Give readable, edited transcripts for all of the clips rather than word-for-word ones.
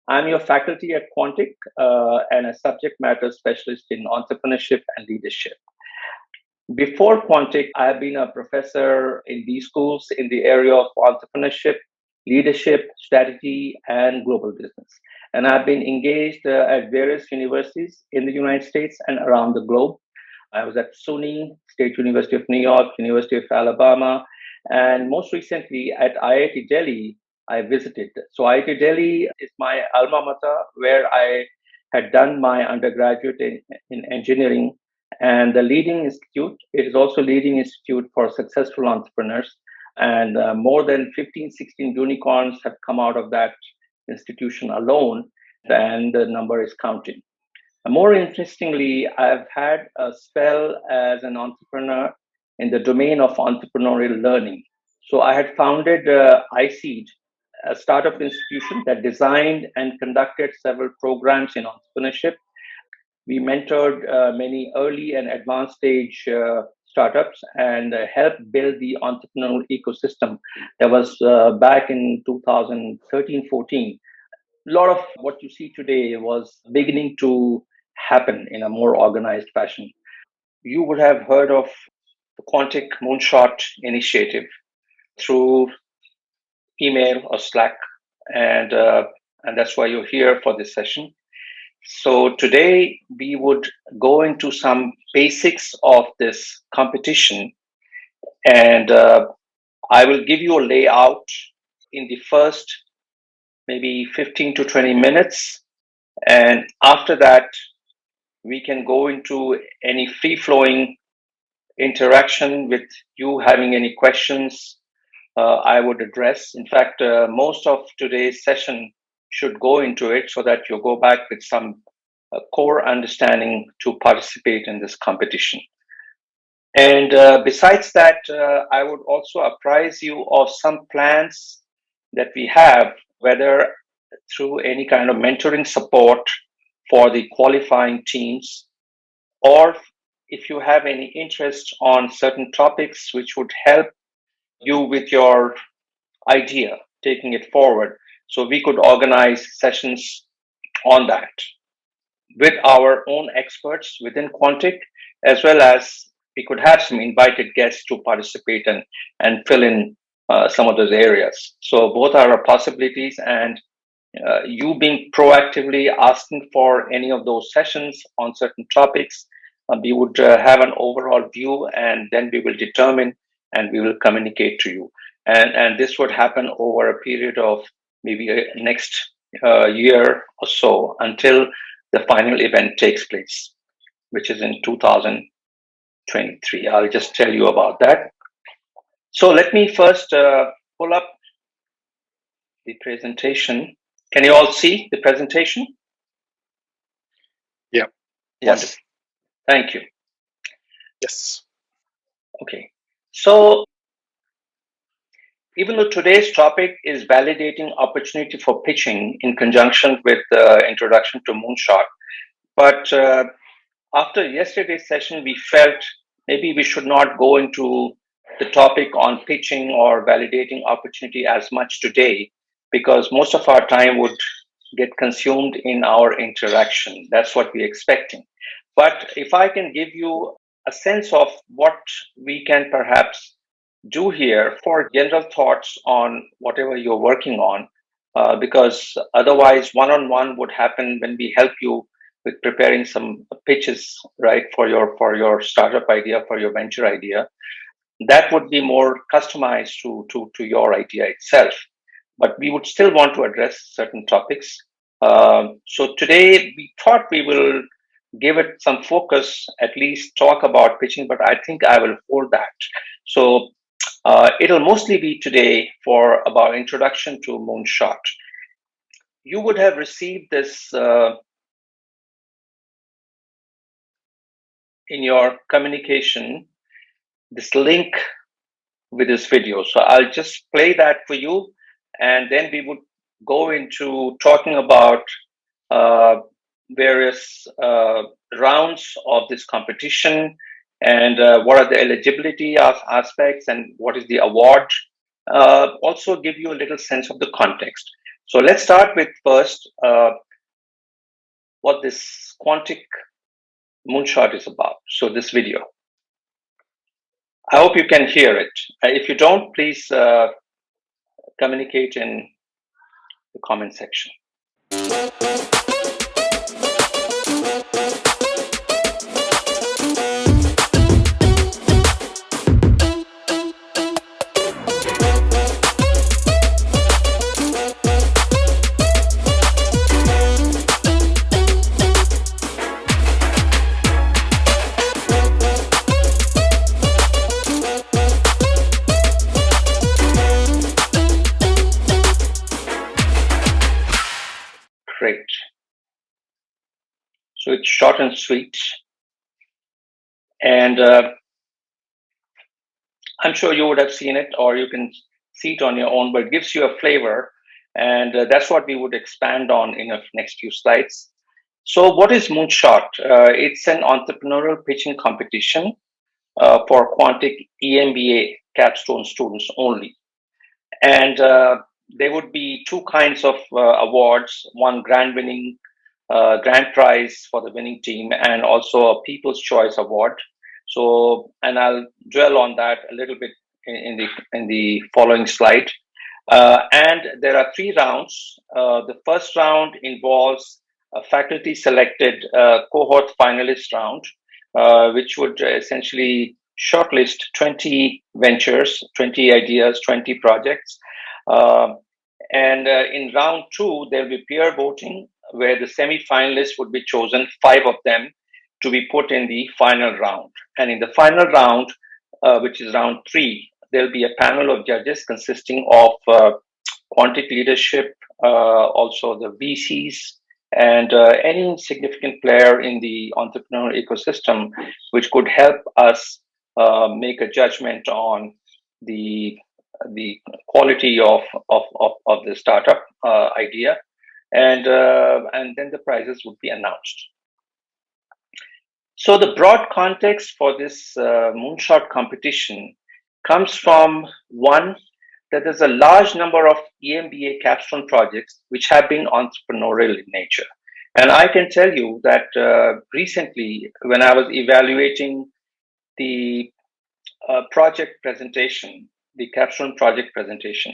I'm your faculty at Quantic and a subject matter specialist in entrepreneurship and leadership. Before Quantic, I've been a professor in B schools in the area of entrepreneurship, leadership, strategy, and global business. And I've been engaged at various universities in the United States and around the globe. I was at SUNY, State University of New York, University of Alabama, and most recently at IIT Delhi, I visited. So IIT Delhi is my alma mater where I had done my undergraduate in engineering and the leading institute. It is also leading institute for successful entrepreneurs. And more than 15, 16 unicorns have come out of that institution alone, and the number is counting. More interestingly, I've had a spell as an entrepreneur in the domain of entrepreneurial learning. So I had founded iSeed, a startup institution that designed and conducted several programs in entrepreneurship. We mentored many early and advanced stage startups and helped build the entrepreneurial ecosystem. That was back in 2013-14. A lot of what you see today was beginning to happen in a more organized fashion. You would have heard of the Quantic Moonshot initiative through email or Slack, and that's why you're here for this session. So today we would go into some basics of this competition, and I will give you a layout in the first maybe 15 to 20 minutes. And after that, we can go into any free flowing interaction with you having any questions I would address. In fact, most of today's session should go into it so that you go back with some core understanding to participate in this competition. And besides that, I would also apprise you of some plans that we have, whether through any kind of mentoring support for the qualifying teams, or if you have any interest on certain topics which would help you with your idea, taking it forward. So we could organize sessions on that with our own experts within Quantic, as well as we could have some invited guests to participate and fill in some of those areas. So both are possibilities, and you being proactively asking for any of those sessions on certain topics, we would have an overall view, and then we will determine and we will communicate to you. And this would happen over a period of maybe next year or so until the final event takes place, which is in 2023. I'll just tell you about that. So let me first pull up the presentation. Can you all see the presentation? Yeah. Yes. Wonderful. Thank you. Yes. Okay. So even though today's topic is validating opportunity for pitching in conjunction with the introduction to Moonshot, but after yesterday's session, we felt maybe we should not go into the topic on pitching or validating opportunity as much today, because most of our time would get consumed in our interaction. That's what we're expecting. But if I can give you a sense of what we can perhaps do here for general thoughts on whatever you're working on, because otherwise one-on-one would happen when we help you with preparing some pitches, right, for your startup idea, for your venture idea. That would be more customized to your idea itself. But we would still want to address certain topics. So today we thought we will give it some focus, at least talk about pitching, but I think I will hold that. So it'll mostly be today for about introduction to Moonshot. You would have received this in your communication, this link with this video. So I'll just play that for you, and then we would go into talking about various rounds of this competition and what are the eligibility aspects and what is the award. Also give you a little sense of the context. So let's start with first what this quantic moonshot is about. So this video. I hope you can hear it. If you don't, please communicate in the comment section. Great. So it's short and sweet. And I'm sure you would have seen it, or you can see it on your own, but it gives you a flavor. And that's what we would expand on in the next few slides. So what is Moonshot? It's an entrepreneurial pitching competition for Quantic EMBA capstone students only. And there would be two kinds of awards, one grand prize for the winning team, and also a People's Choice Award. So, and I'll dwell on that a little bit in the following slide. And there are three rounds. The first round involves a faculty selected cohort finalist round, which would essentially shortlist 20 ventures, 20 ideas, 20 projects. And in round two, there'll be peer voting where the semi-finalists would be chosen, 5 of them, to be put in the final round. And in the final round, which is round 3, there'll be a panel of judges consisting of Quantic leadership, also the VCs, and any significant player in the entrepreneurial ecosystem, which could help us make a judgment on the quality of the startup idea, and then the prizes would be announced. So the broad context for this moonshot competition comes from one, that there's a large number of EMBA capstone projects which have been entrepreneurial in nature. And I can tell you that recently, when I was evaluating the project presentation, the capstone project presentation,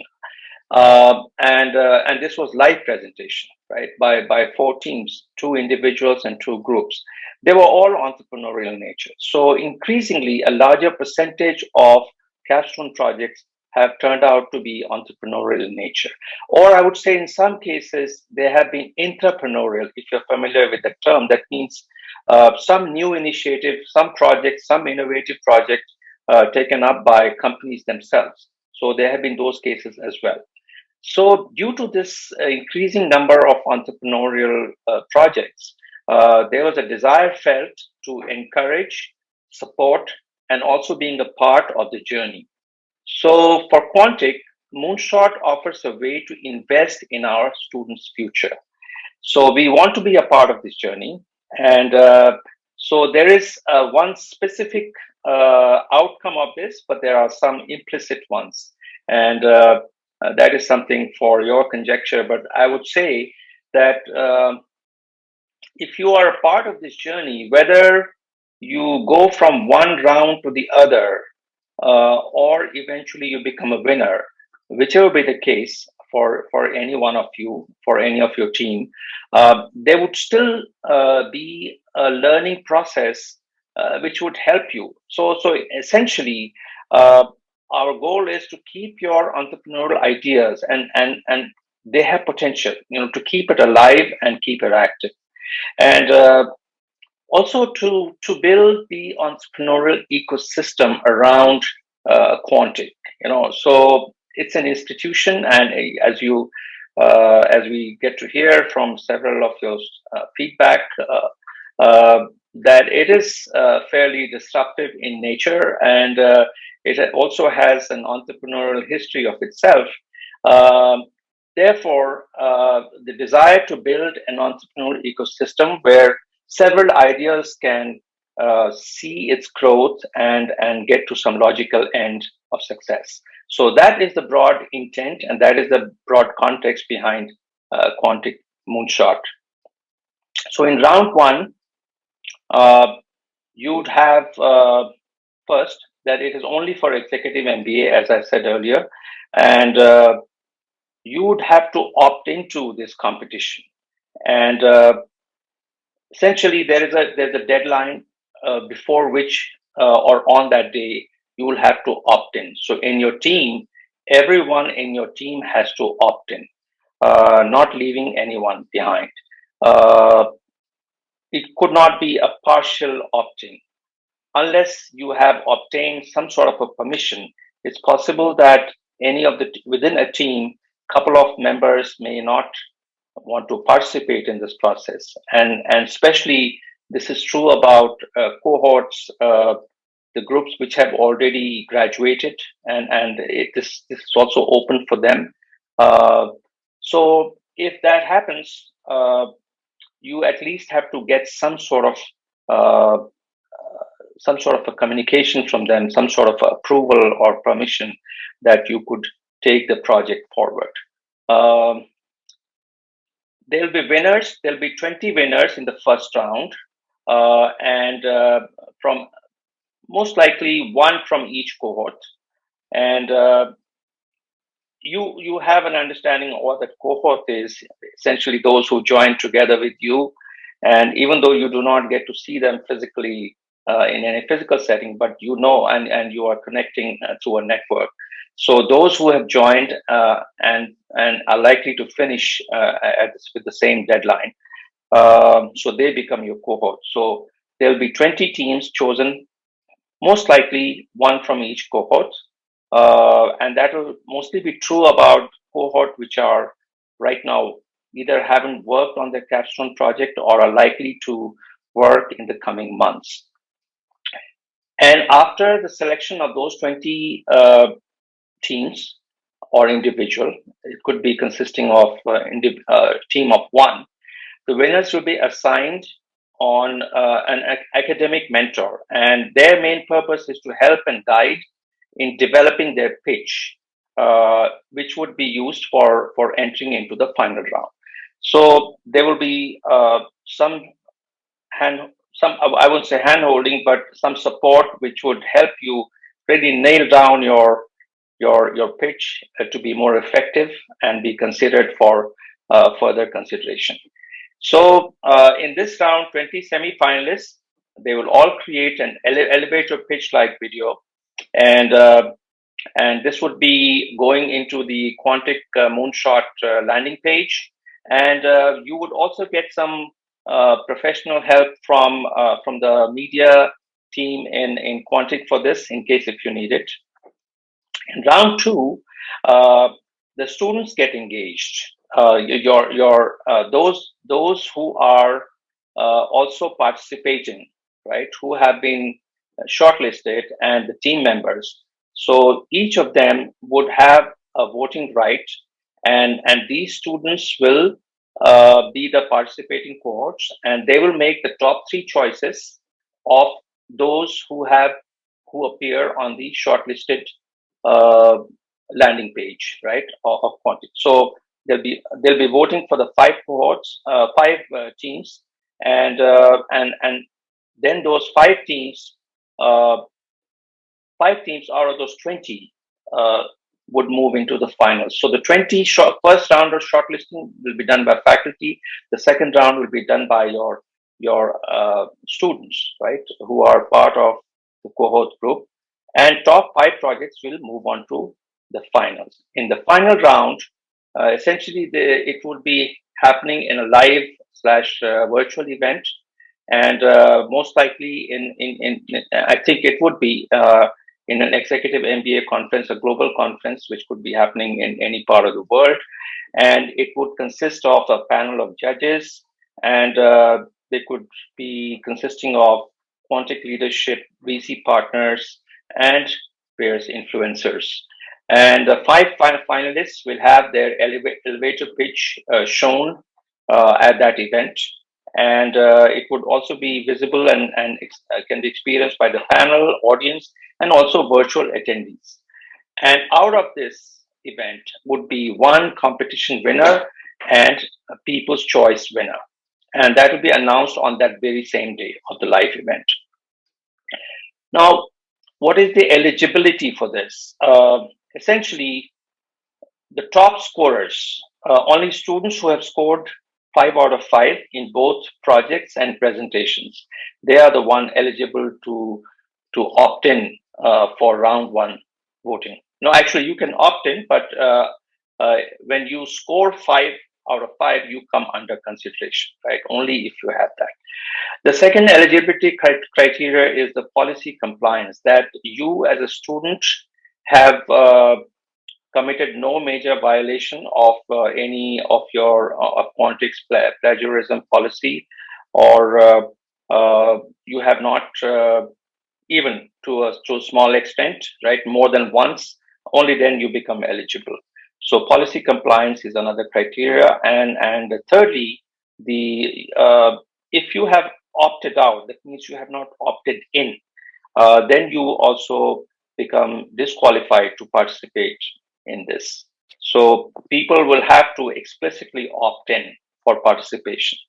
and this was live presentation, right, by 4 teams, 2 individuals and 2 groups. They were all entrepreneurial in nature. So increasingly, a larger percentage of capstone projects have turned out to be entrepreneurial in nature. Or I would say in some cases, they have been intrapreneurial, if you're familiar with the term. That means some new initiative, some project, some innovative project taken up by companies themselves. So there have been those cases as well. So due to this increasing number of entrepreneurial projects, there was a desire felt to encourage, support, and also being a part of the journey. So for Quantic, Moonshot offers a way to invest in our students' future. So we want to be a part of this journey. And so there is one specific outcome of this, but there are some implicit ones. And that is something for your conjecture. But I would say that if you are a part of this journey, whether you go from one round to the other, or eventually you become a winner, whichever be the case for any one of you, for any of your team, there would still be a learning process which would help you. So essentially, our goal is to keep your entrepreneurial ideas and they have potential, to keep it alive and keep it active, and also to build the entrepreneurial ecosystem around Quantic. So it's an institution, and as we get to hear from several of your feedback, that it is fairly disruptive in nature, and it also has an entrepreneurial history of itself. Therefore, the desire to build an entrepreneurial ecosystem where several ideas can see its growth and get to some logical end of success. So that is the broad intent, and that is the broad context behind Quantic Moonshot. So in round one, uh, you'd have first that it is only for executive MBA, as I said earlier, and you would have to opt into this competition. And essentially, there's a deadline before which or on that day you will have to opt in. So in your team, everyone in your team has to opt in, not leaving anyone behind. Uh, it could not be a partial opt-in unless you have obtained some sort of a permission. It's possible that any of the within a team, couple of members may not want to participate in this process, and especially this is true about cohorts, the groups which have already graduated, and this is also open for them. Uh, so if that happens, you at least have to get uh, some sort of a communication from them, some sort of approval or permission that you could take the project forward. Um, there'll be winners. There'll be 20 winners in the first round, and from most likely one from each cohort. And you have an understanding of what that cohort is. Essentially, those who join together with you, and even though you do not get to see them physically in any physical setting, but you know, and you are connecting through a network. So those who have joined and are likely to finish with the same deadline, so they become your cohort. So there'll be 20 teams chosen, most likely one from each cohort. And that will mostly be true about cohort which are right now either haven't worked on their capstone project or are likely to work in the coming months. And after the selection of those 20 teams or individual, it could be consisting of team of one, the winners will be assigned on an academic mentor, and their main purpose is to help and guide in developing their pitch, which would be used for entering into the final round. So there will be some hand, some I won't say hand holding, but some support which would help you really nail down your pitch to be more effective and be considered for further consideration. So in this round, 20 semi-finalists, they will all create an elevator pitch-like video, and this would be going into the Quantic Moonshot landing page, and you would also get some professional help from the media team in Quantic for this, in case if you need it. In round two, uh, the students get engaged. Those who are also participating, right, who have been shortlisted, and the team members. So each of them would have a voting right, and these students will be the participating cohorts, and they will make the top three choices of those who appear on the shortlisted uh, landing page, right, of Quantic. So they'll be voting for the five cohorts, five teams, and then those uh, five teams out of those 20 uh, would move into the finals. So the 20 first round of shortlisting will be done by faculty. The second round will be done by your students, right, who are part of the cohort group. And top five projects will move on to the finals. In the final round, essentially, it would be happening in a live slash virtual event, and most likely I think it would be in an executive MBA conference, a global conference, which could be happening in any part of the world, and it would consist of a panel of judges, and they could be consisting of Quantic leadership, VC partners, and various influencers. And the five finalists will have their elevator pitch shown at that event. And it would also be visible and can be experienced by the panel, audience, and also virtual attendees. And out of this event would be one competition winner, and a People's Choice winner. And that will be announced on that very same day of the live event. Now, what is the eligibility for this? Essentially, the top scorers, only students who have scored 5 out of 5 in both projects and presentations, they are the one eligible to opt in for round one voting. No, actually, you can opt in, but when you score 5 out of 5, you come under consideration, right? Only if you have that. The second eligibility criteria is the policy compliance, that you as a student have committed no major violation of any of your Quantix plagiarism policy, or you have not, even to a small extent, right, more than once, only then you become eligible. So policy compliance is another criteria. And thirdly, the if you have opted out, that means you have not opted in, then you also become disqualified to participate in this. So people will have to explicitly opt in for participation.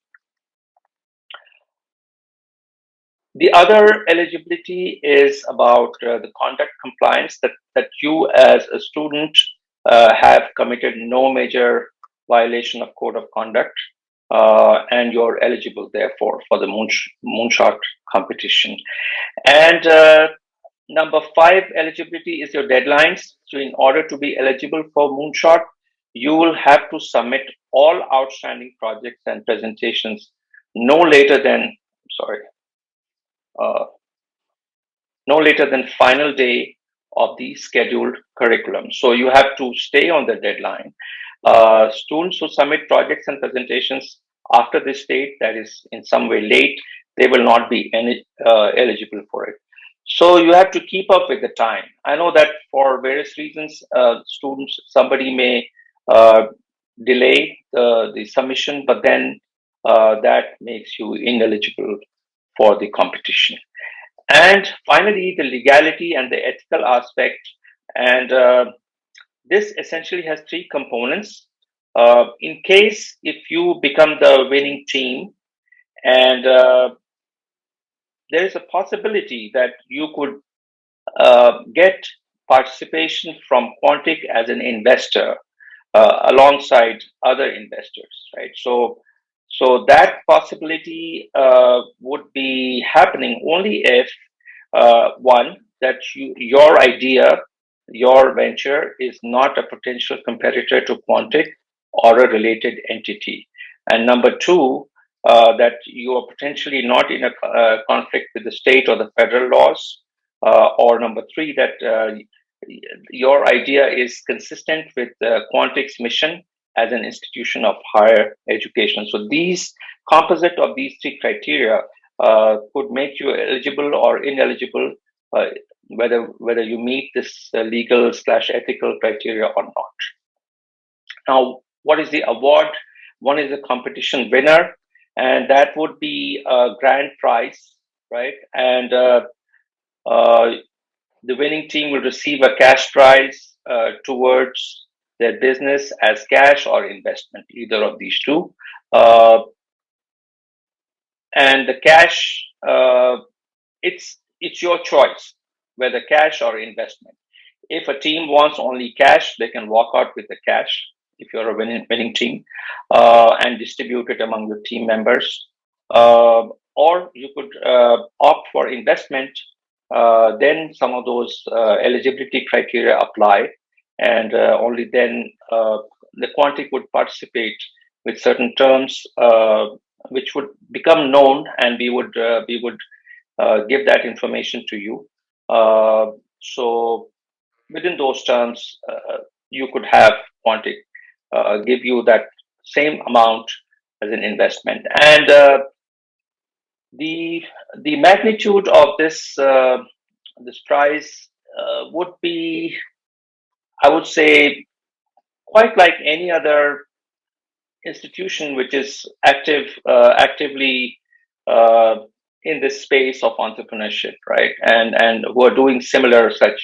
The other eligibility is about the conduct compliance, that you as a student have committed no major violation of code of conduct, and you're eligible therefore for the Moonshot competition. And number 5 eligibility is your deadlines. So in order to be eligible for Moonshot, you will have to submit all outstanding projects and presentations no later than, sorry, uh, no later than final day of the scheduled curriculum. So you have to stay on the deadline. Students who submit projects and presentations after this date, that is in some way late, they will not be eligible for it. So you have to keep up with the time. I know that for various reasons, somebody may uh, delay the submission, but then that makes you ineligible for the competition. And finally, the legality and the ethical aspect. And this essentially has 3 components. In case if you become the winning team, and there is a possibility that you could get participation from Quantic as an investor alongside other investors, right? So that possibility would be happening only if one, that your idea, your venture is not a potential competitor to Quantic or a related entity. And number two, that you are potentially not in a conflict with the state or the federal laws. Or number three, that your idea is consistent with Quantic's mission as an institution of higher education. So these composite of these 3 criteria could make you eligible or ineligible, uh, whether you meet this legal/ethical criteria or not. Now, what is the award? One is the competition winner, and that would be a grand prize, right? And uh, the winning team will receive a cash prize towards their business as cash or investment, either of these two. Uh, and the cash, it's your choice whether cash or investment. If a team wants only cash, they can walk out with the cash if you're a winning team, and distribute it among the team members. Or you could opt for investment. Then some of those eligibility criteria apply, and only then the Quantic would participate with certain terms, which would become known, and we would give that information to you. So within those terms, you could have Quantic give you that same amount as an investment. And the the magnitude of this prize would be, I would say, quite like any other institution which is actively uh, in this space of entrepreneurship, right? And who are doing similar such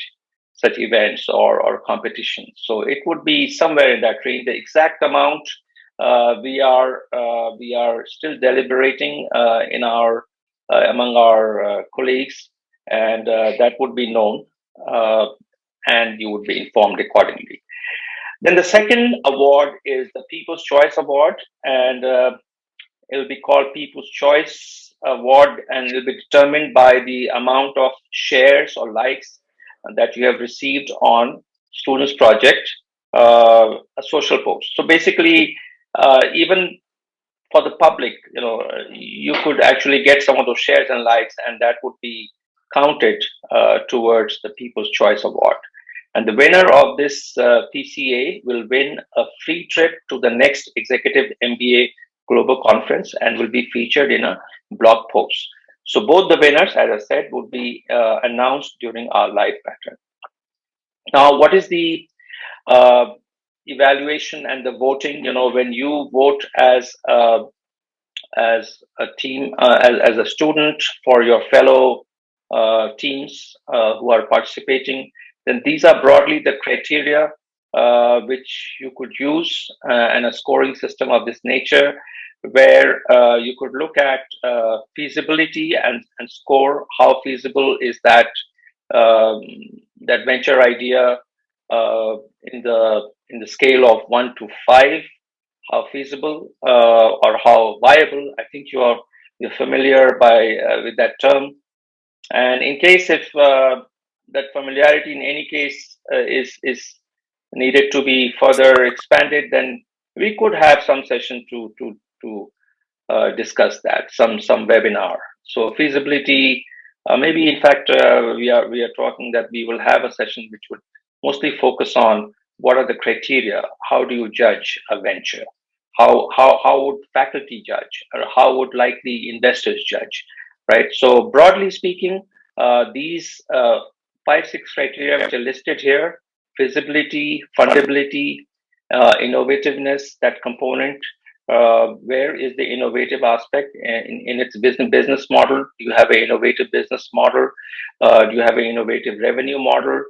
events or competitions. So it would be somewhere in that range. The exact amount we are still deliberating in our among our colleagues, and that would be known, uh, and you would be informed accordingly. Then the second award is the People's Choice Award, and it'll be called People's Choice Award, and it'll be determined by the amount of shares or likes that you have received on students' project, a social post. So basically, even for the public, you could actually get some of those shares and likes, and that would be counted towards the People's Choice Award. And the winner of this PCA will win a free trip to the next Executive MBA Global Conference and will be featured in a blog post. So both the winners, as I said, would be announced during our live pattern. Now, what is the uh, evaluation and the voting? When you vote as a team, as a student for your fellow teams who are participating, then these are broadly the criteria which you could use and a scoring system of this nature, where you could look at feasibility and score how feasible is um, that venture idea in the scale of 1 to 5, how feasible or how viable. I think you're familiar with that term. And in case if that familiarity in any case is needed to be further expanded, then we could have some session to discuss that, some webinar. So feasibility, maybe in fact we are talking that we will have a session which would mostly focus on what are the criteria, how do you judge a venture, how would faculty judge, or how would likely investors judge, right? So broadly speaking, these 5 6 criteria which are listed here: feasibility, fundability, innovativeness, that component. Where is the innovative aspect in its business model? Do you have an innovative business model? Do you have an innovative revenue model?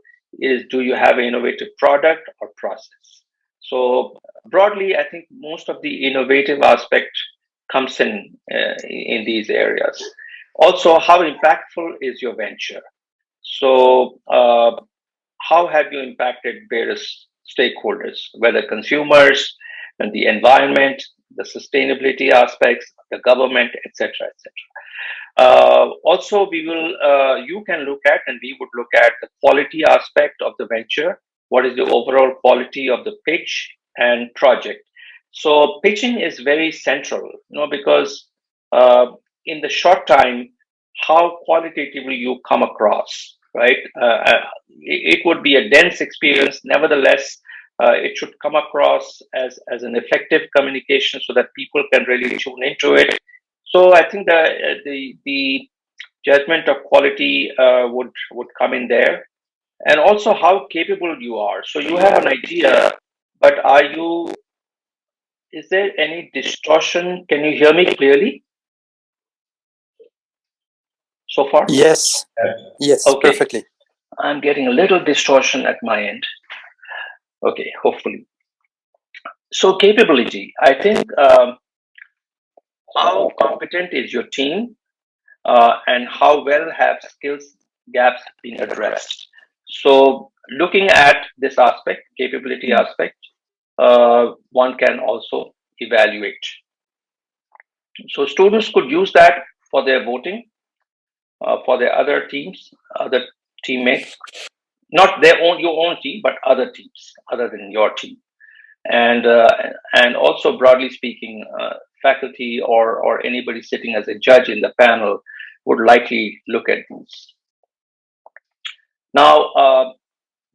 Do you have an innovative product or process? So broadly, I think most of the innovative aspect comes in these areas. Also, how impactful is your venture? So, how have you impacted various stakeholders, whether consumers and the environment, the sustainability aspects, the government, etc., etc. Also, you can look at, and we would look at the quality aspect of the venture. What is the overall quality of the pitch and project? So pitching is very central, because uh, in the short time, how qualitatively you come across, right? It would be a dense experience. Nevertheless, it should come across as an effective communication so that people can really tune into it. So I think the judgment of quality would come in there, and also how capable you are. So you have an idea, but is there any distortion? Can you hear me clearly so far? Yes, yes, Okay, perfectly. I'm getting a little distortion at my end. Okay, hopefully. So capability, I think, how competent is your team, and how well have skills gaps been addressed? So looking at this aspect, capability aspect, one can also evaluate. So students could use that for their voting, for their other teams, other teammates, not your own team, but other teams other than your team. And also broadly speaking, faculty or anybody sitting as a judge in the panel would likely look at these. Now,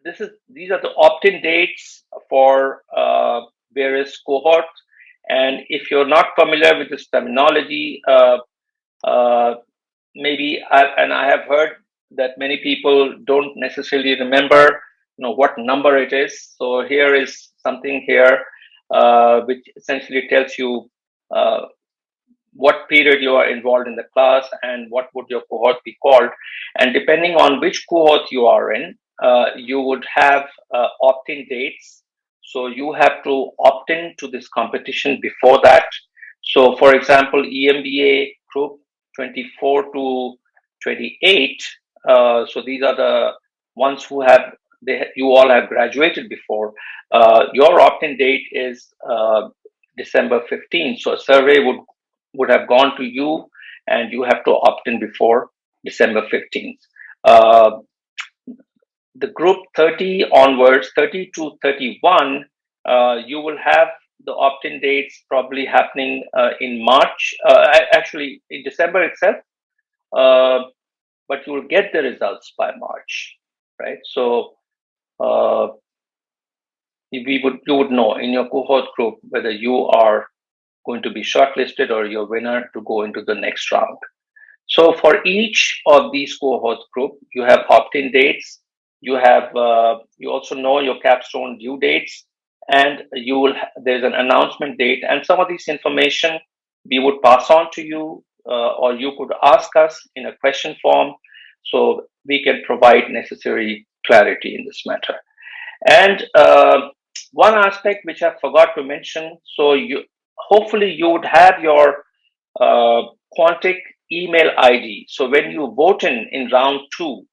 these are the opt-in dates for various cohorts. And if you're not familiar with this terminology, uh, and I have heard that many people don't necessarily remember, what number it is. So here is something here which essentially tells you what period you are involved in the class and what would your cohort be called. And depending on which cohort you are in, you would have opt-in dates. So you have to opt in to this competition before that. So, for example, EMBA group 24 to 28. So these are the ones who have you all have graduated before. Your opt-in date is December 15th. So a survey would have gone to you, and you have to opt in before December 15th. Uh, the group 30 onwards, 30 to 31, you will have the opt-in dates probably happening in March, actually in December itself, uh, but you will get the results by March, right? So uh, you would know in your cohort group whether you are going to be shortlisted or your winner to go into the next round. So for each of these cohort group, you have opt-in dates. You also know your capstone due dates, and there's an announcement date. And some of this information we would pass on to you, or you could ask us in a question form, so we can provide necessary clarity in this matter. And one aspect which I forgot to mention. So you hopefully you would have your uh, Quantic email ID. So when you vote in round two,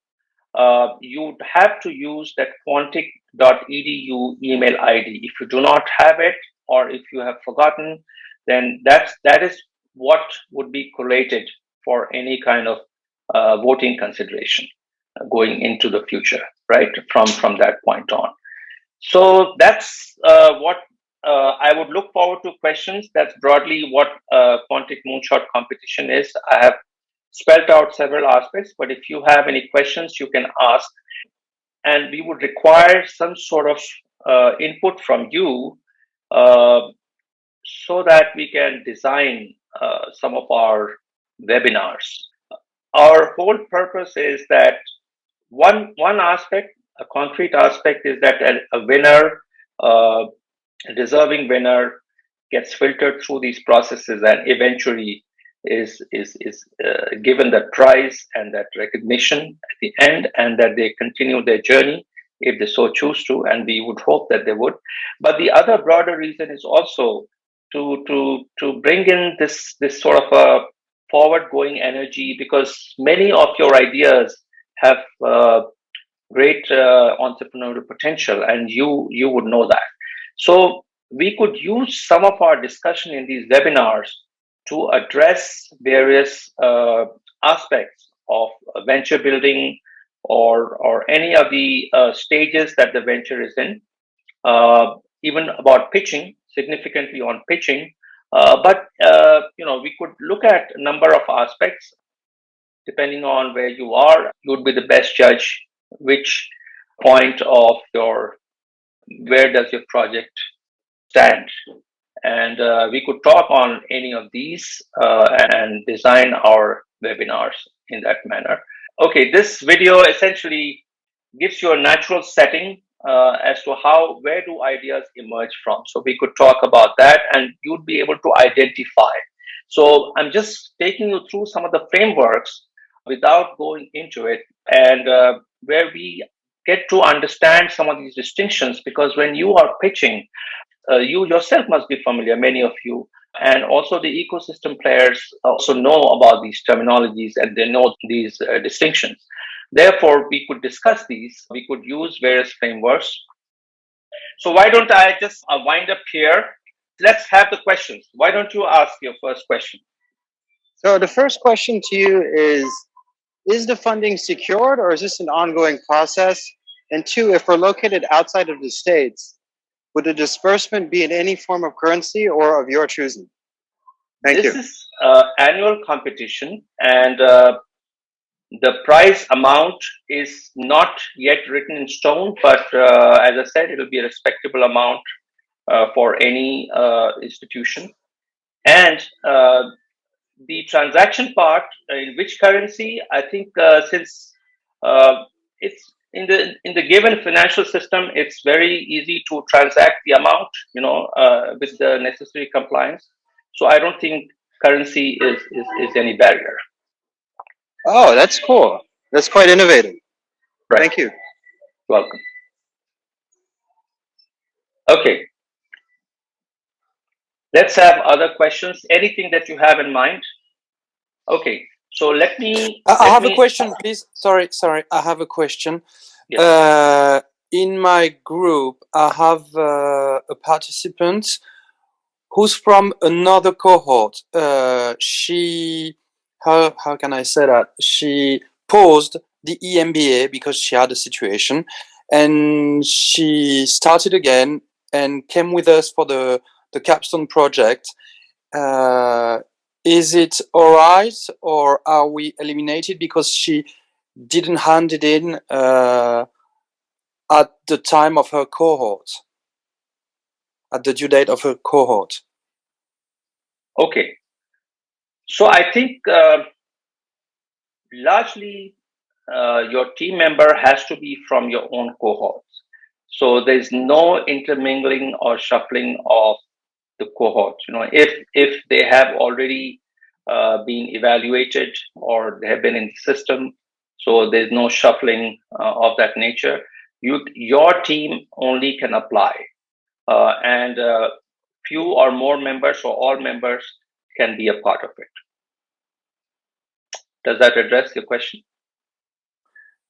you'd have to use that quantic.edu email ID. If you do not have it, or if you have forgotten, then that is what would be collated for any kind of voting consideration going into the future, right? From that point on. So that's what I would look forward to questions. That's broadly what Quantic Moonshot competition is. I have spelled out several aspects, but if you have any questions, you can ask. And we would require some sort of input from you uh, so that we can design some of our webinars. Our whole purpose is that one aspect, a concrete aspect, is that a winner, uh, a deserving winner, gets filtered through these processes and eventually is given that prize and that recognition at the end, and that they continue their journey if they so choose to, and we would hope that they would. But the other broader reason is also to bring in this sort of a forward going energy, because many of your ideas have great entrepreneurial potential, and you would know that. So we could use some of our discussion in these webinars to address various aspects of venture building, or any of the stages that the venture is in, even about pitching, significantly on pitching. But we could look at a number of aspects. Depending on where you are, you would be the best judge which point of your where does your project stand. And we could talk on any of these and design our webinars in that manner. Okay, this video essentially gives you a natural setting as to where do ideas emerge from. So we could talk about that, and you'd be able to identify. So I'm just taking you through some of the frameworks without going into it, and where we get to understand some of these distinctions, because when you are pitching, you yourself must be familiar, many of you, and also the ecosystem players also know about these terminologies, and they know these distinctions. Therefore, we could discuss these. We could use various frameworks. So why don't I just wind up here? Let's have the questions. Why don't you ask your first question? So the first question to you is the funding secured, or is this an ongoing process? And two, if we're located outside of the States, would the disbursement be in any form of currency or of your choosing? Thank you. This is annual competition, and the prize amount is not yet written in stone, but as I said, it will be a respectable amount for any institution. And the transaction part, in which currency, I think since it's in the given financial system, it's very easy to transact the amount, with the necessary compliance. So I don't think currency is any barrier. Oh, that's cool. That's quite innovative. Right. Thank you. Welcome. Okay. Let's have other questions. Anything that you have in mind? Okay. So let me. I have a question, please. Sorry. I have a question. Yes. In my group, I have a participant who's from another cohort. How can I say that? She paused the EMBA because she had a situation, and she started again and came with us for the capstone project. Is it all right, or are we eliminated because she didn't hand it in at the time of her cohort, at the due date of her cohort? Okay. So I think largely your team member has to be from your own cohorts. So there's no intermingling or shuffling of the cohort. If they have already been evaluated or they have been in the system, so there's no shuffling of that nature. Your team only can apply, and few or more members or all members can be a part of it. Does that address your question?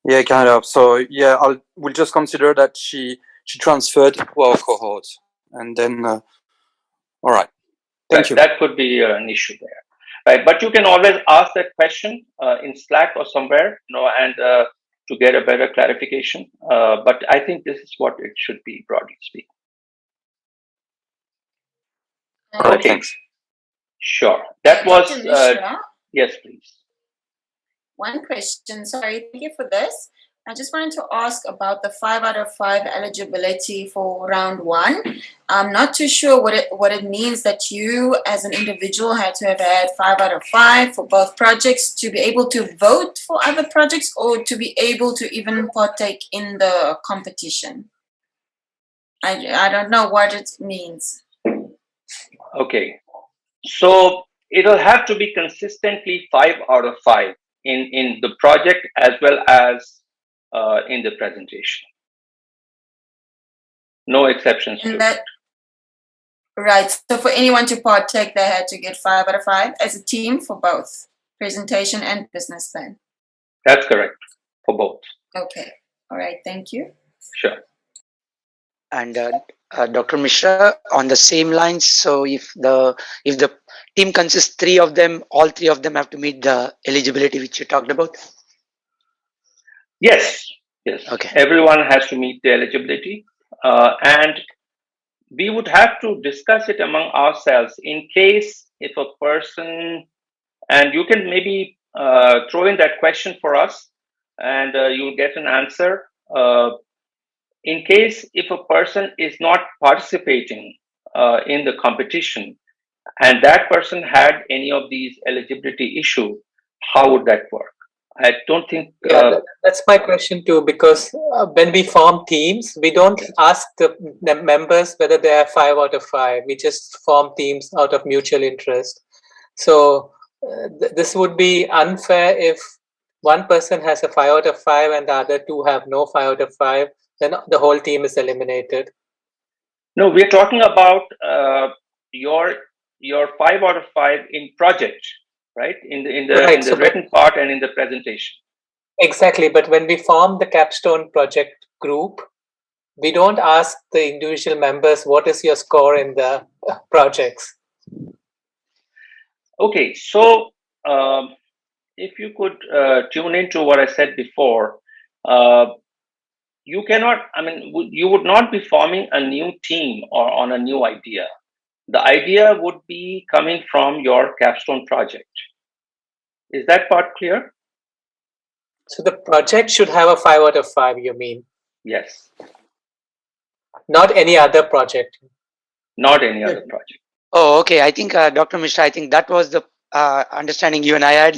Yeah, kind of. So yeah, we'll just consider that she transferred to our cohort, and then all right. Thank you. That could be an issue there, right? But you can always ask that question in Slack or somewhere, and to get a better clarification. But I think this is what it should be, broadly speaking. All right, Okay, thanks. sure. That was Dr. Mishra, yes, please. one question. Sorry, thank you for this. I just wanted to ask about the 5 out of 5 eligibility for round 1. I'm not too sure what it means that you as an individual had to have had 5 out of 5 for both projects to be able to vote for other projects or to be able to even partake in the competition. I don't know what it means. Okay, so it'll have to be consistently 5 out of 5 in the project as well as in the presentation. No exceptions to that. Right. So for anyone to partake, they had to get 5 out of 5 as a team for both presentation and business plan. That's correct for both. Okay. All right. Thank you. Sure. And Dr. Mishra, on the same lines, so if the team consists 3 of them, all 3 of them have to meet the eligibility which you talked about? Yes. Okay. Everyone has to meet the eligibility, and we would have to discuss it among ourselves in case if a person, and you can maybe throw in that question for us, and you'll get an answer. In case if a person is not participating in the competition, and that person had any of these eligibility issue, how would that work? I don't think. That's my question too, because when we form teams, we don't ask the members whether they are 5 out of 5. We just form teams out of mutual interest. So this would be unfair if one person has a 5 out of 5 and the other 2 have no 5 out of 5. Then the whole team is eliminated. No, we're talking about your 5 out of 5 in project, right? In the written part and in the presentation. Exactly, but when we form the capstone project group, we don't ask the individual members what is your score in the projects. Okay, so if you could tune into what I said before, you would not be forming a new team or on a new idea. The idea would be coming from your capstone project. Is that part clear? So the project should have a 5 out of 5, you mean? Yes. Not any other project. Not any other project. Oh, okay. I think, Dr. Mishra, I think that was the understanding you and I had.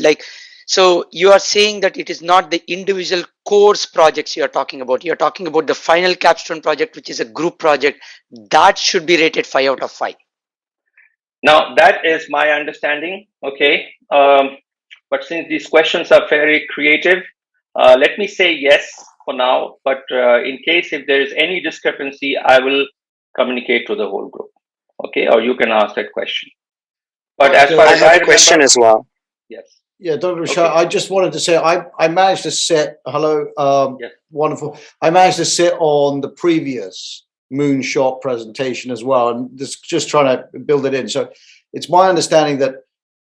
So you are saying that it is not the individual course projects you are talking about. You're talking about the final capstone project, which is a group project. That should be rated 5 out of 5. Now, that is my understanding. Okay. But since these questions are very creative, let me say yes for now. But in case if there is any discrepancy, I will communicate to the whole group. Okay, or you can ask that question. But Right, as far I as have I a question remember, as well. yes. Yeah, Dr. Mishra, Okay. I just wanted to say I managed to sit. Hello, Yes. wonderful. I managed to sit on the previous Moonshot presentation as well, and just trying to build it in. So it's my understanding that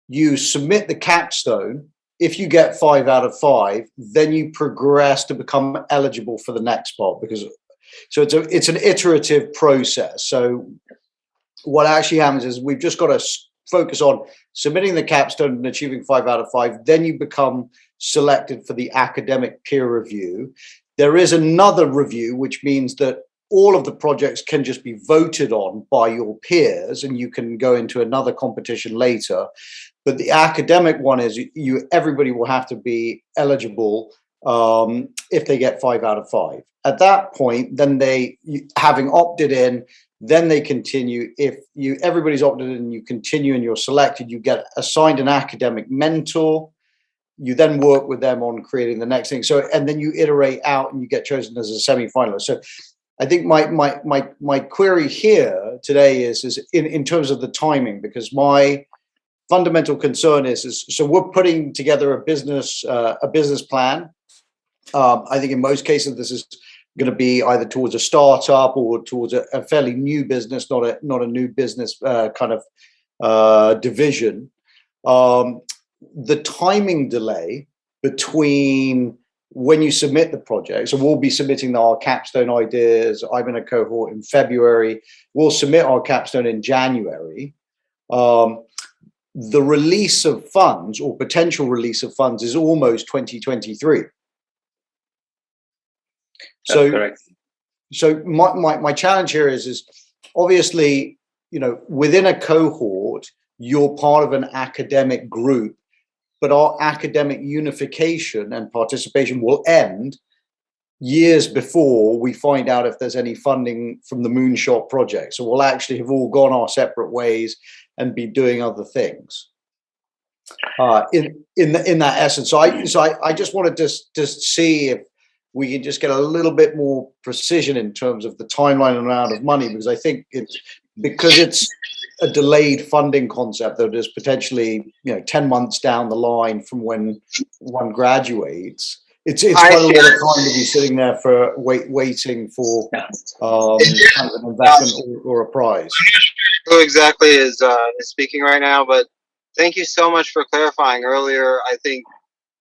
you submit the capstone. If you get 5 out of 5, then you progress to become eligible for the next part, because so it's an iterative process. So what actually happens is we've just got to focus on submitting the capstone and achieving 5 out of 5. Then you become selected for the academic peer review. There is another review, which means that all of the projects can just be voted on by your peers, and you can go into another competition later. But the academic one is everybody will have to be eligible if they get 5 out of 5. At that point, then having opted in, then they continue. If everybody's opted in and you continue and you're selected, you get assigned an academic mentor. You then work with them on creating the next thing. So, and then you iterate out and you get chosen as a semi-finalist. So I think my query here today is in terms of the timing, because my fundamental concern is so we're putting together a business plan. I think in most cases this is going to be either towards a startup or towards a fairly new business, not a new business kind of division. The timing delay between when you submit the project, so we'll be submitting our capstone ideas. I'm in a cohort in February. We'll submit our capstone in January. The release of funds or potential release of funds is almost 2023. That's correct. So my challenge here is obviously, within a cohort, you're part of an academic group, but our academic unification and participation will end years before we find out if there's any funding from the Moonshot project. So we'll actually have all gone our separate ways and be doing other things. In that essence, so I just wanted to see if we can just get a little bit more precision in terms of the timeline and amount of money, because I think it's a delayed funding concept that is potentially 10 months down the line from when one graduates. It's quite a lot of time to be sitting there for waiting for kind of an investment or a prize. Who exactly is speaking right now, but thank you so much for clarifying earlier. I think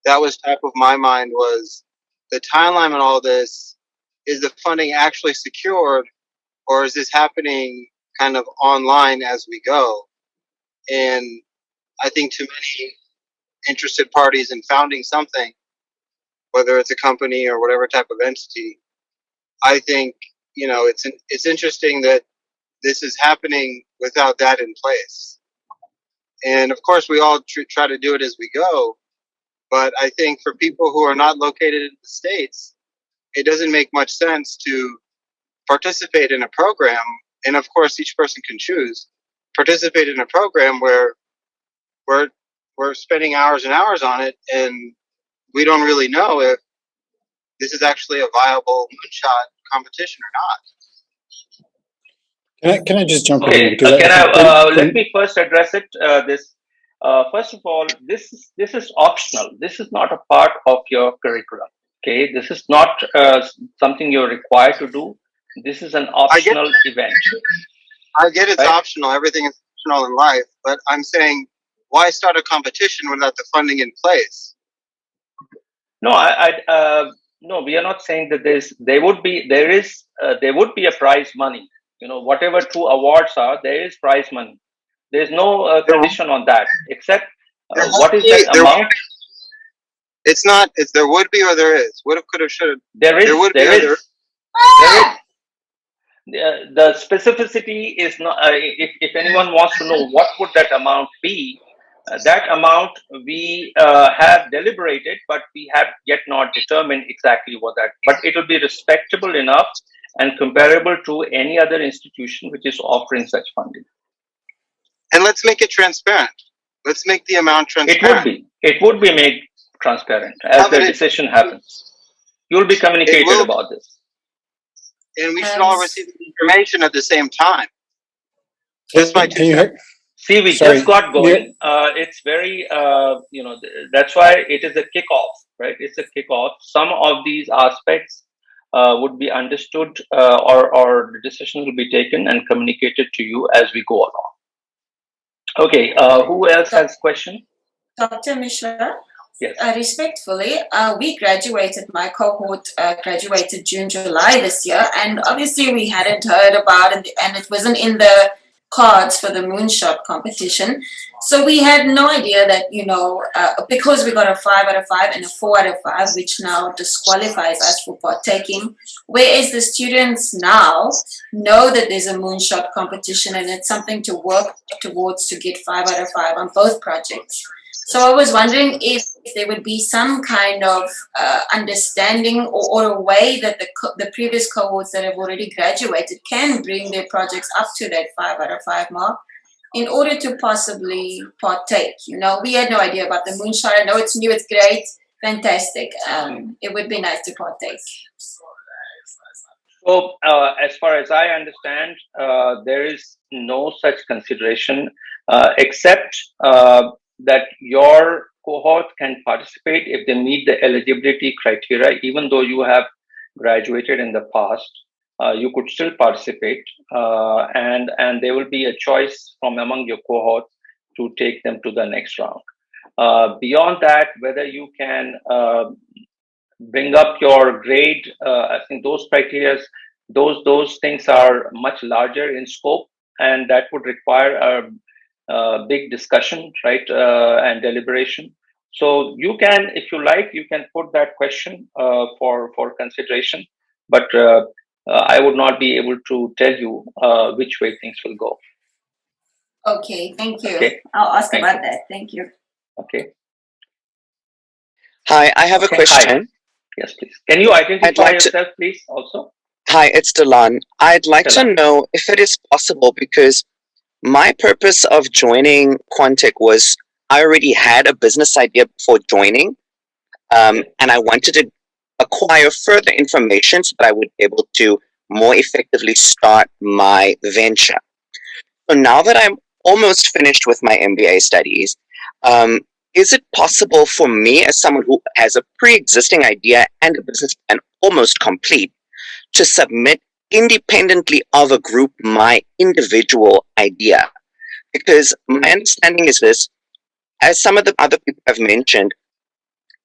that was top of my mind, was the timeline on all this. Is the funding actually secured, or is this happening kind of online as we go? And I think to many interested parties in founding something, whether it's a company or whatever type of entity, I think it's interesting that this is happening without that in place. And of course, we all try to do it as we go. But I think for people who are not located in the States, it doesn't make much sense to participate in a program. And of course, each person can choose. Participate in a program where we're spending hours and hours on it, and we don't really know if this is actually a viable moonshot competition or not. Can I just jump in? Because let me first address it. First of all, this is optional. This is not a part of your curriculum. Okay, this is not something you're required to do. This is an optional event. I get it's optional. Everything is optional in life, but I'm saying, why start a competition without the funding in place? No, no, we are not saying that there would be a prize money. Whatever 2 awards are, there is prize money. There is no condition on that, except what is that amount? It's not. It's there would be or there is. Would have, could have, should have. There is. There would there be. is. The specificity is not. If anyone wants to know what would that amount be, that amount we have deliberated, but we have yet not determined exactly what that. But it will be respectable enough and comparable to any other institution which is offering such funding. And let's make it transparent. Let's make the amount transparent. It would be made transparent as the decision happens. You'll be communicated about this. and we should all receive the information at the same time. That's my Can you hear? See, we Sorry. just got going. It's very, that's why it is a kickoff, right? It's a kickoff. Some of these aspects would be understood or the decision will be taken and communicated to you as we go along. Okay, who else has question? Dr. Mishra? Yes. Respectfully, we graduated, my cohort graduated June, July this year, and obviously we hadn't heard about it, and it wasn't in the cards for the Moonshot competition. So we had no idea that, because we got a 5 out of 5 and a 4 out of 5, which now disqualifies us for partaking, whereas the students now know that there's a Moonshot competition and it's something to work towards to get 5 out of 5 on both projects. So I was wondering if there would be some kind of understanding or a way that the previous cohorts that have already graduated can bring their projects up to that 5 out of 5 mark in order to possibly partake. We had no idea about the Moonshot. I know it's new, it's great, fantastic. It would be nice to partake. So, as far as I understand, there is no such consideration except that your cohort can participate if they meet the eligibility criteria. Even though you have graduated in the past, you could still participate, and there will be a choice from among your cohort to take them to the next round. Beyond that, whether you can bring up your grade, I think those criteria, those things are much larger in scope, and that would require a big discussion, right, and deliberation. So you can, if you like, you can put that question for consideration, but I would not be able to tell you which way things will go. Okay, thank you. Okay. I'll ask about that. Thank you. Okay. Hi, I have a question. Hi. Yes, please. Can you identify yourself, please, also? Hi, it's Delan. I'd like to know if it is possible, because my purpose of joining Quantic was I already had a business idea before joining, and I wanted to acquire further information so that I would be able to more effectively start my venture. So now that I'm almost finished with my MBA studies, is it possible for me, as someone who has a pre-existing idea and a business plan almost complete, to submit independently of a group my individual idea? Because my understanding is this, as some of the other people have mentioned,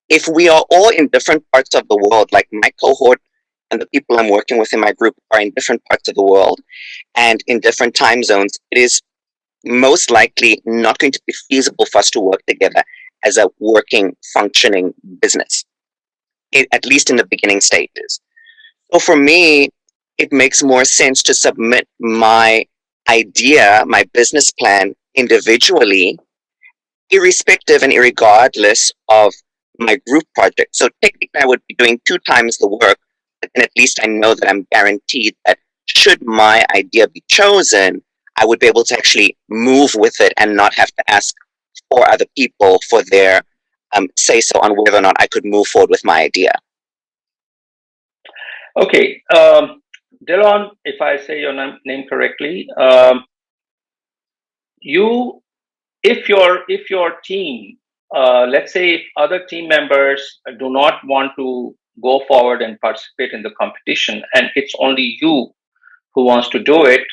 if we are all in different parts of the world, like my cohort and the people I'm working with in my group are in different parts of the world and in different time zones, it is most likely not going to be feasible for us to work together as a working, functioning business, at least in the beginning stages. So for me, it makes more sense to submit my idea, my business plan individually, irrespective and irregardless of my group project. So technically I would be doing 2 times the work, but then at least I know that I'm guaranteed that should my idea be chosen, I would be able to actually move with it and not have to ask 4 other people for their say so on whether or not I could move forward with my idea. Okay, Dylan, if I say your name correctly, if your team, let's say if other team members do not want to go forward and participate in the competition, and it's only you who wants to do it,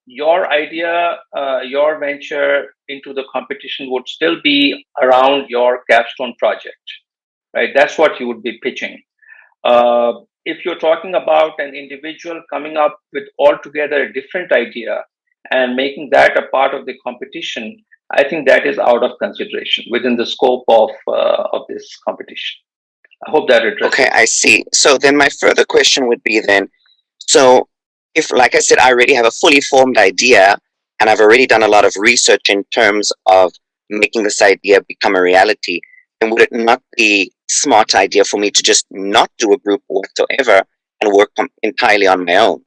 your idea, your venture into the competition would still be around your capstone project, right? That's what you would be pitching. If you're talking about an individual coming up with altogether a different idea and making that a part of the competition, I think that is out of consideration within the scope of this competition. I hope that addresses. Okay, I see. So then my further question would be then, so if, like I said, I already have a fully formed idea and I've already done a lot of research in terms of making this idea become a reality, then would it not be a smart idea for me to just not do a group whatsoever and work entirely on my own?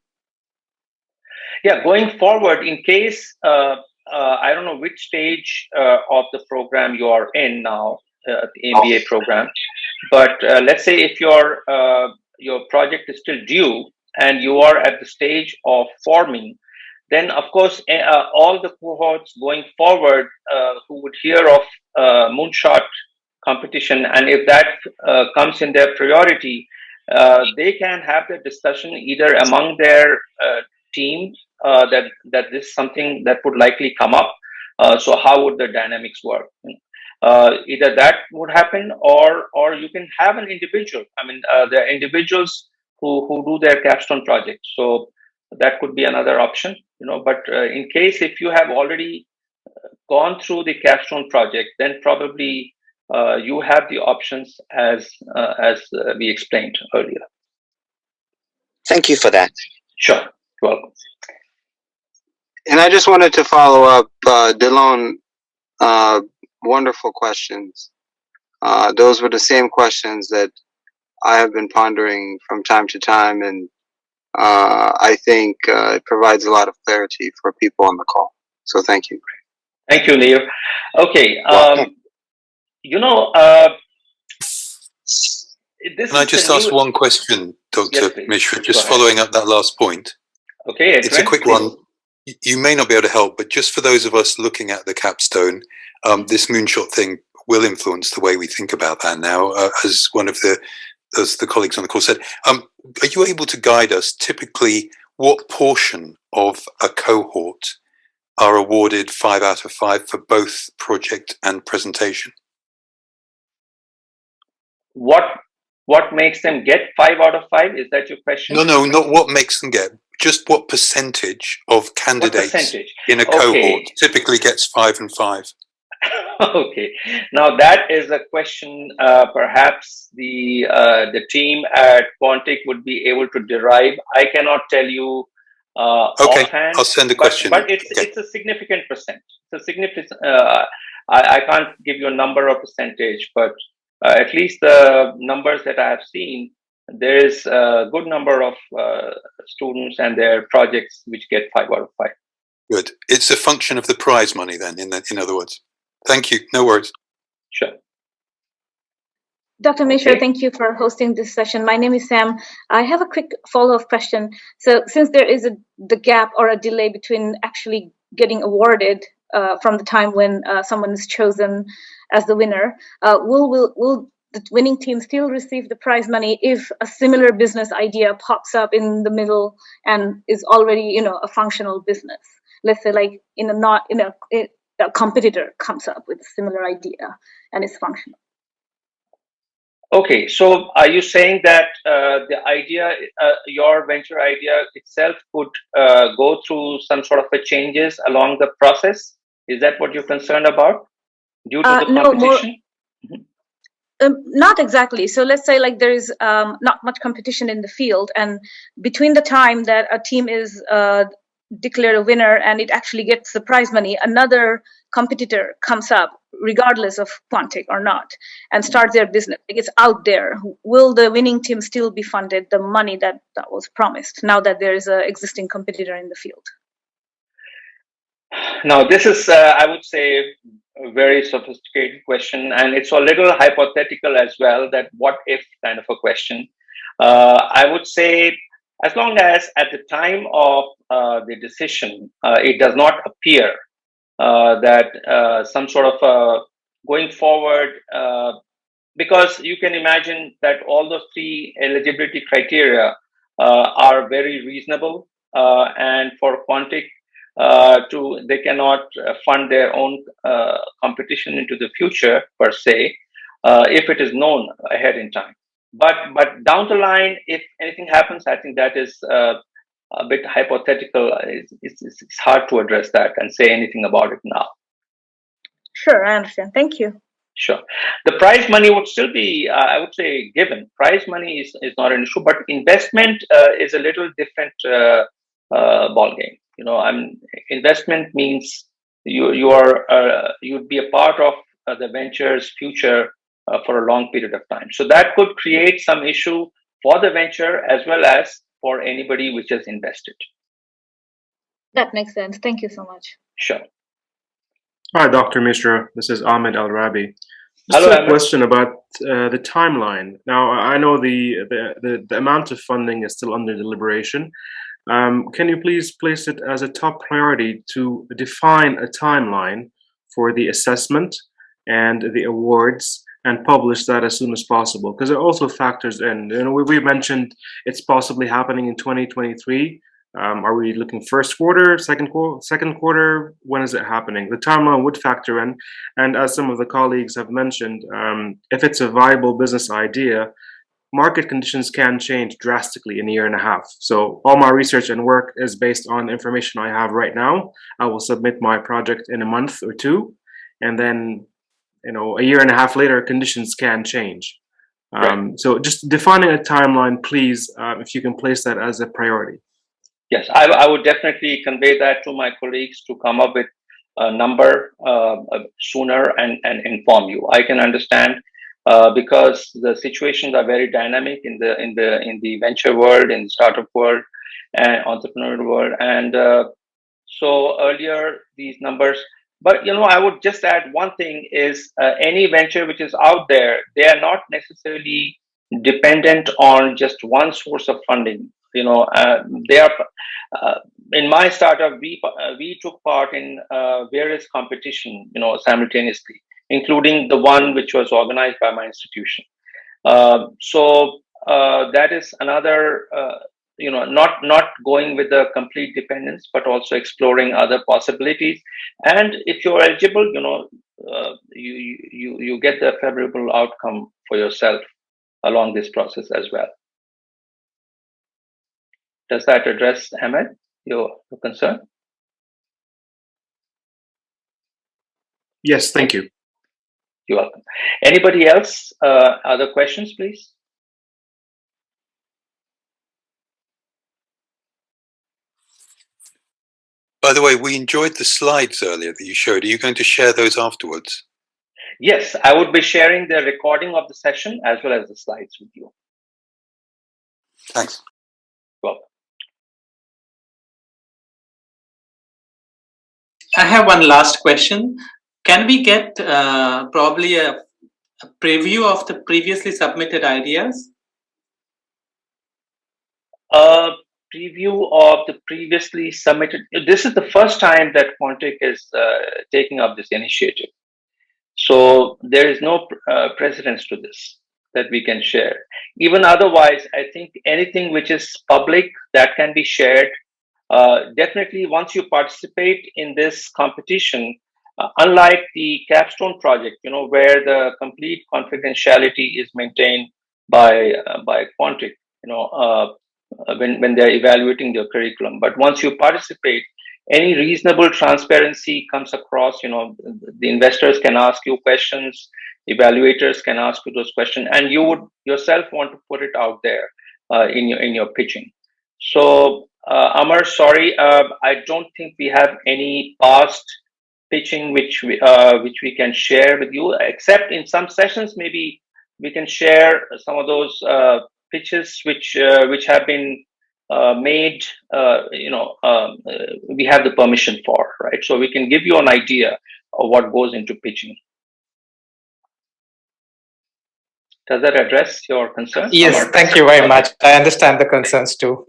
Yeah, going forward, in case, I don't know which stage of the program you are in now, the MBA program, but let's say if your project is still due, and you are at the stage of forming, then of course all the cohorts going forward who would hear of Moonshot competition, and if that comes in their priority, they can have the discussion either among their team that this is something that would likely come up. So how would the dynamics work? Either that would happen, or you can have an individual. I mean, there are individuals who do their capstone project. So that could be another option, But in case if you have already gone through the capstone project, then probably you have the options as we explained earlier. Thank you for that. Sure, welcome. And I just wanted to follow up, Delon. Wonderful questions. Those were the same questions that I have been pondering from time to time, and I think it provides a lot of clarity for people on the call. So thank you. Thank you, Leo. Okay, Can I just ask one question, Dr. Mishra, just following up that last point? Okay, it's a quick one. You may not be able to help, but just for those of us looking at the capstone, this Moonshot thing will influence the way we think about that now, as the colleagues on the call said. Are you able to guide us typically what portion of a cohort are awarded 5 out of 5 for both project and presentation? What makes them get 5 out of 5? Is that your question? No, not what makes them get. Just what percentage of candidates in a cohort typically gets 5 and 5? Okay, now that is a question perhaps the team at Quantic would be able to derive. I cannot tell you offhand. I'll send a question. But it's a significant percent. It's a significant. I can't give you a number or percentage, but at least the numbers that I have seen, there is a good number of students and their projects which get 5 out of 5. Good. It's a function of the prize money then, in other words. Thank you. No worries. Sure. Dr. Mishra, thank you for hosting this session. My name is Sam. I have a quick follow-up question. So since there is the gap or a delay between actually getting awarded from the time when someone is chosen as the winner, will the winning team still receive the prize money if a similar business idea pops up in the middle and is already, a functional business? Let's say like a competitor comes up with a similar idea and is functional. Okay, so are you saying that the idea, your venture idea itself could go through some sort of a changes along the process? Is that what you're concerned about due to the competition? Not exactly. So let's say like there is not much competition in the field, and between the time that a team is declared a winner and it actually gets the prize money, another competitor comes up, regardless of Quantic or not, and starts their business. Like it's out there. Will the winning team still be funded the money that was promised now that there is an existing competitor in the field? Now, this is, I would say, a very sophisticated question, and it's a little hypothetical as well, that what if kind of a question. I would say, as long as at the time of the decision, it does not appear that some sort of going forward, because you can imagine that all those 3 eligibility criteria are very reasonable, and for Quantic, they cannot fund their own competition into the future per se, if it is known ahead in time. But down the line, if anything happens, I think that is a bit hypothetical. It's hard to address that and say anything about it now. Sure, I understand. Thank you. Sure. The prize money would still be, I would say, given. Prize money is not an issue, but investment is a little different ball game. Investment means you'd be a part of the venture's future for a long period of time. So that could create some issue for the venture as well as for anybody which has invested. That makes sense. Thank you so much. Sure. Hi, Dr. Mishra. This is Ahmed Al-Rabi. Just Hello, a Ahmed. question about the timeline. Now, I know the amount of funding is still under deliberation. Can you please place it as a top priority to define a timeline for the assessment and the awards and publish that as soon as possible? Because it also factors in, we mentioned it's possibly happening in 2023. Are we looking first quarter, second quarter? When is it happening? The timeline would factor in. And as some of the colleagues have mentioned, if it's a viable business idea, market conditions can change drastically in a year and a half. So all my research and work is based on information I have right now. I will submit my project in a month or two, and then, a year and a half later, conditions can change. So just defining a timeline, please, if you can place that as a priority. Yes, I would definitely convey that to my colleagues to come up with a number sooner and inform you. I can understand because the situations are very dynamic in the venture world, in the startup world, and entrepreneurial world, and so earlier these numbers. But I would just add one thing: is any venture which is out there, they are not necessarily dependent on just one source of funding. They are in my startup. We took part in various competition, simultaneously, including the one which was organized by my institution. So that is another. Not going with the complete dependence, but also exploring other possibilities. And if you're eligible, you get the favorable outcome for yourself along this process as well. Does that address, Ahmed, your concern? Yes, thank you. You're welcome. Anybody else? Other questions, please? By the way, we enjoyed the slides earlier that you showed. Are you going to share those afterwards? Yes, I would be sharing the recording of the session as well as the slides with you. Thanks. Welcome. I have one last question. Can we get probably a preview of the previously submitted ideas? Preview of the previously submitted. This is the first time that Quantic is taking up this initiative. So there is no precedence to this that we can share. Even otherwise, I think anything which is public that can be shared. Definitely, once you participate in this competition, unlike the capstone project, where the complete confidentiality is maintained by Quantic, when they're evaluating their curriculum. But once you participate, any reasonable transparency comes across. The investors can ask you questions, evaluators can ask you those questions, and you would yourself want to put it out there in your pitching. So, Amar, sorry, I don't think we have any past pitching which we can share with you, except in some sessions maybe we can share some of those pitches which have been made. We have the permission for, right? So we can give you an idea of what goes into pitching. Does that address your concern? Yes, Amar? thank you very much. I understand the concerns too.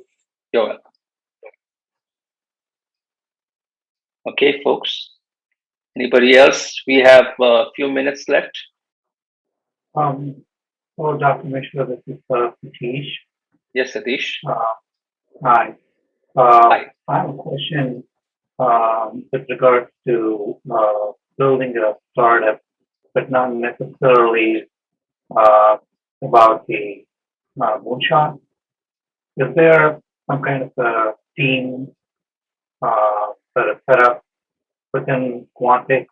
You're welcome. Okay, folks. Anybody else? We have a few minutes left. Hello, Dr. Mishra. This is Satish. Yes, Satish. Hi. Hi. I have a question with regards to building a startup, but not necessarily about the Moonshot. Is there some kind of a team that is set up within Quantic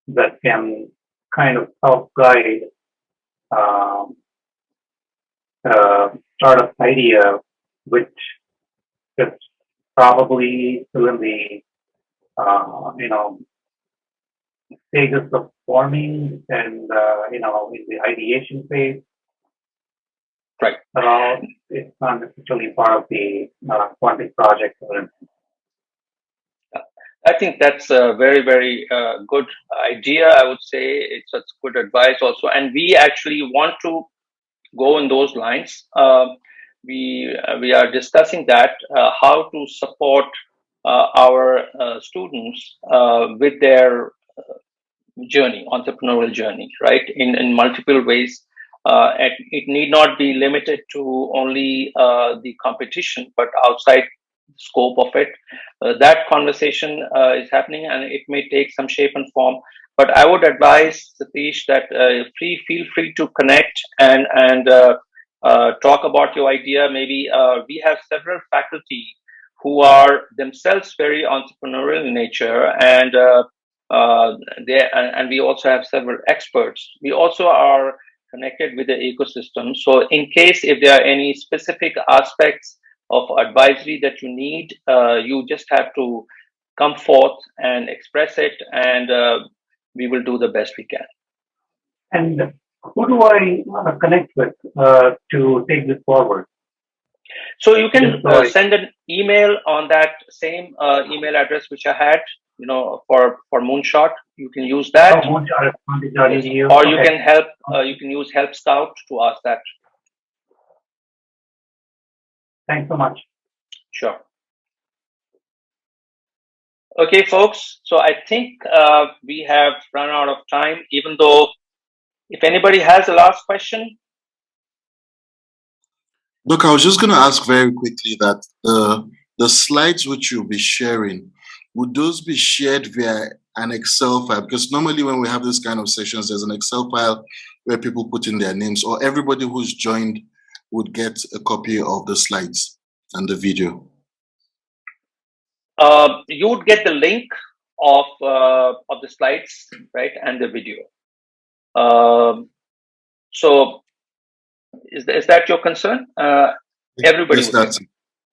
that can kind of help guide startup idea, which is probably still in the stages of forming and in the ideation phase? Right. It's not necessarily part of the Quantic project. I think that's a very, very good idea. I would say it's such good advice also. And we actually want to go in those lines. We are discussing that how to support our students with their journey, entrepreneurial journey, right? In multiple ways. And it need not be limited to only the competition, but outside the scope of it. That conversation is happening, and it may take some shape and form. But I would advise Satish that feel free to connect and talk about your idea. Maybe we have several faculty who are themselves very entrepreneurial in nature, uh, and we also have several experts. We also are connected with the ecosystem. So, in case if there are any specific aspects of advisory that you need, you just have to come forth and express it, and we will do the best we can. And who do I connect with to take this forward? So you can send an email on that same email address which I had, for Moonshot. You can use that. Oh, Moonshot. Yes. Or you can help. You can use Help Scout to ask that. Thanks so much. Sure. Okay, folks. So I think we have run out of time. Even though, if anybody has a last question. Look, I was just going to ask very quickly that the slides which you'll be sharing, would those be shared via an Excel file? Because normally when we have this kind of sessions, there's an Excel file where people put in their names, or everybody who's joined would get a copy of the slides and the video. You would get the link of the slides, right, and the video. So is that your concern? Everybody yes, would that's get it.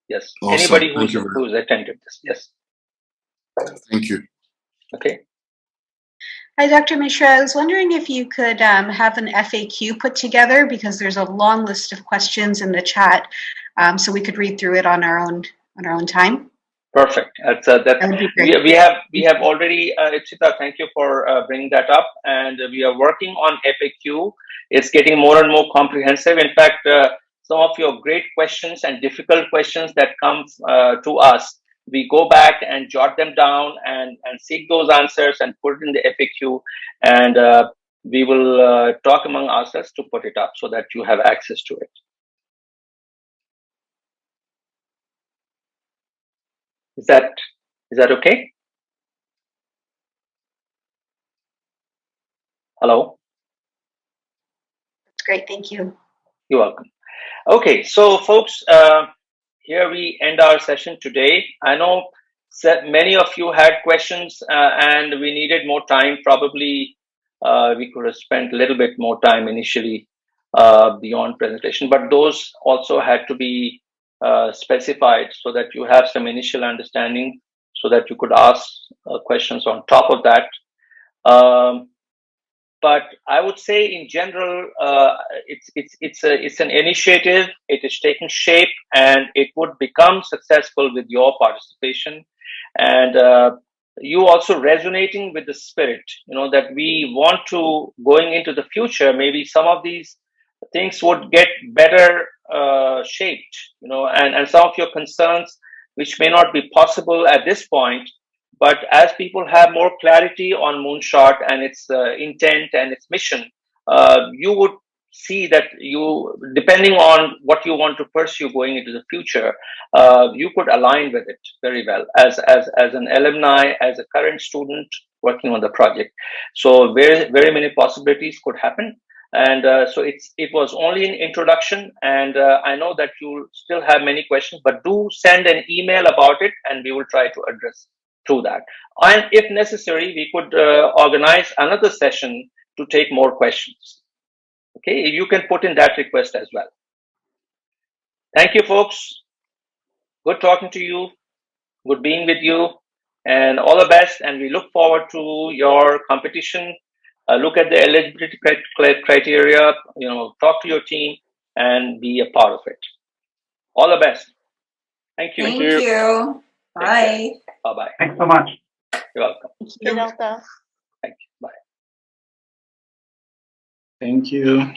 Yes. Awesome. Anybody who's attended this. Yes. Thank you. Okay. Hi, Dr. Mishra. I was wondering if you could have an FAQ put together, because there's a long list of questions in the chat, so we could read through it on our own time. Perfect. We have already, Ipsita, thank you for bringing that up, and we are working on FAQ. It's getting more and more comprehensive. In fact, some of your great questions and difficult questions that come to us, we go back and jot them down and seek those answers and put it in the FAQ, and we will talk among ourselves to put it up so that you have access to it. Is that okay? Hello? That's great. Thank you. You're welcome. Okay, so folks, here we end our session today. I know many of you had questions and we needed more time. Probably we could have spent a little bit more time initially beyond presentation, but those also had to be specified so that you have some initial understanding so that you could ask questions on top of that. But I would say, in general, it's an initiative. It is taking shape, and it would become successful with your participation, and you also resonating with the spirit. That we want to, going into the future. Maybe some of these things would get better shaped. And some of your concerns, which may not be possible at this point. But as people have more clarity on Moonshot and its intent and its mission, you would see that depending on what you want to pursue going into the future, you could align with it very well as an alumni, as a current student working on the project. So very, very many possibilities could happen. And so it was only an introduction, and I know that you still have many questions, but do send an email about it, and we will try to address through that. And if necessary, we could organize another session to take more questions. Okay, you can put in that request as well. Thank you, folks. Good talking to you. Good being with you, and all the best. And we look forward to your competition. Look at the eligibility criteria. Talk to your team and be a part of it. All the best. Thank you. Thank you. Bye. Bye-bye. Thanks so much. You're welcome. Thank you, Doctor. Thank you. Bye. Thank you.